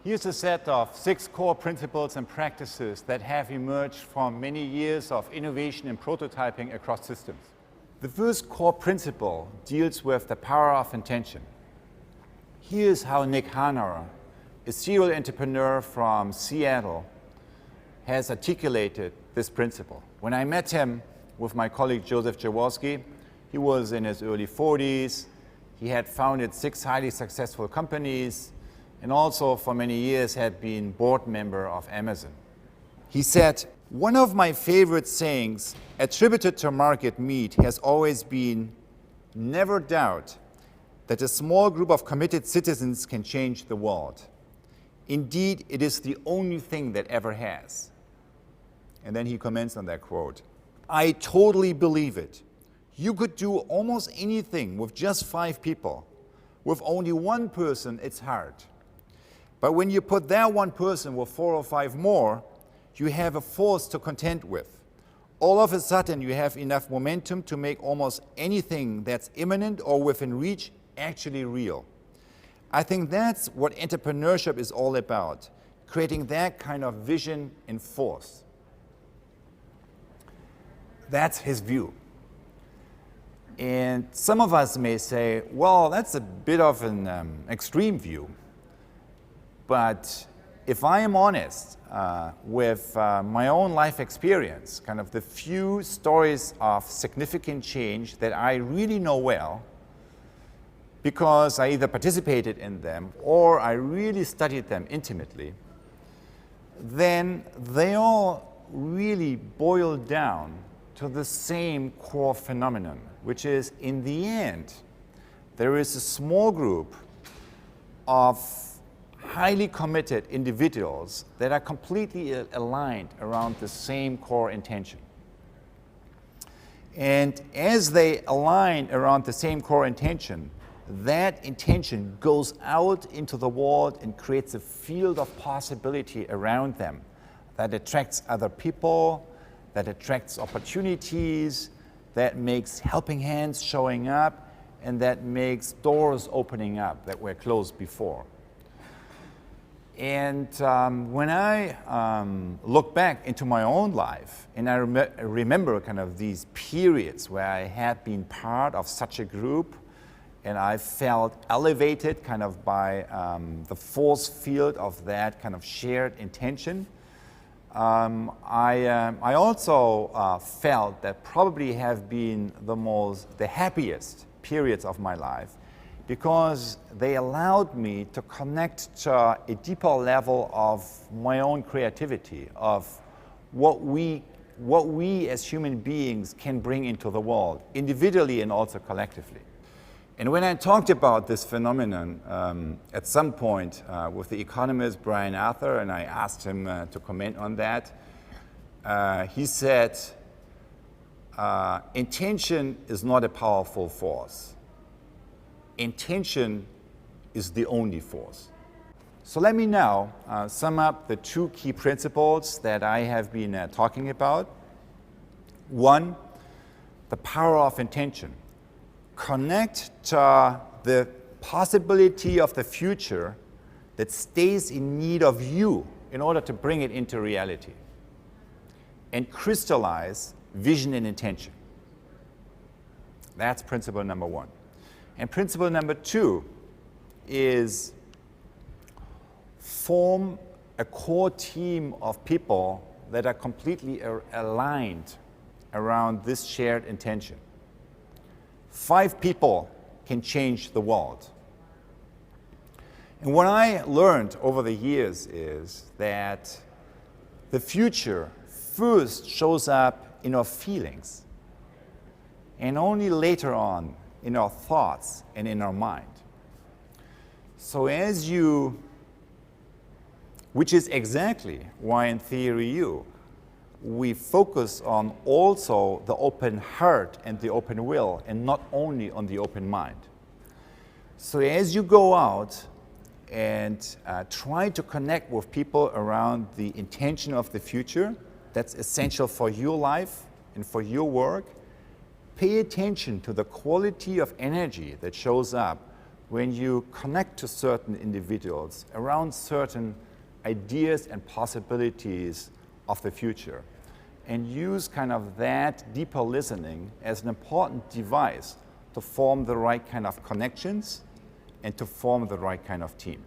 Here's a set of 6 core principles and practices that have emerged from many years of innovation and prototyping across systems. The first core principle deals with the power of intention. Here's how Nick Hanauer, a serial entrepreneur from Seattle, has articulated this principle. When I met him with my colleague Joseph Jaworski, he was in his early 40s. He had founded 6 highly successful companies and also for many years had been board member of Amazon. He said, "One of my favorite sayings attributed to Margaret Mead has always been, never doubt that a small group of committed citizens can change the world. Indeed, it is the only thing that ever has." And then he comments on that quote, "I totally believe it. You could do almost anything with just 5 people. With only 1 person, it's hard. But when you put that 1 person with 4 or 5 more, you have a force to contend with. All of a sudden, you have enough momentum to make almost anything that's imminent or within reach actually real. I think that's what entrepreneurship is all about, creating that kind of vision and force." That's his view. And some of us may say, well, that's a bit of an extreme view. But if I am honest with my own life experience, kind of the few stories of significant change that I really know well, because I either participated in them or I really studied them intimately, then they all really boil down to the same core phenomenon, which is, in the end, there is a small group of highly committed individuals that are completely aligned around the same core intention. And as they align around the same core intention, that intention goes out into the world and creates a field of possibility around them that attracts other people, that attracts opportunities, that makes helping hands showing up, and that makes doors opening up that were closed before. And when I look back into my own life, and I remember kind of these periods where I had been part of such a group, and I felt elevated kind of by the force field of that kind of shared intention, I also felt that probably have been the happiest periods of my life, because they allowed me to connect to a deeper level of my own creativity, of what we as human beings can bring into the world, individually and also collectively. And when I talked about this phenomenon at some point with the economist Brian Arthur, and I asked him to comment on that, he said, intention is not a powerful force. Intention is the only force. So let me now sum up the 2 key principles that I have been talking about. 1, the power of intention. Connect to the possibility of the future that stays in need of you in order to bring it into reality. And crystallize vision and intention. That's principle number 1. And principle number 2 is form a core team of people that are completely aligned around this shared intention. 5 people can change the world. And what I learned over the years is that the future first shows up in our feelings, and only later on in our thoughts and in our mind. So which is exactly why in Theory U, we focus on also the open heart and the open will, and not only on the open mind. So as you go out and try to connect with people around the intention of the future, that's essential for your life and for your work, pay attention to the quality of energy that shows up when you connect to certain individuals around certain ideas and possibilities of the future, and use kind of that deeper listening as an important device to form the right kind of connections and to form the right kind of team.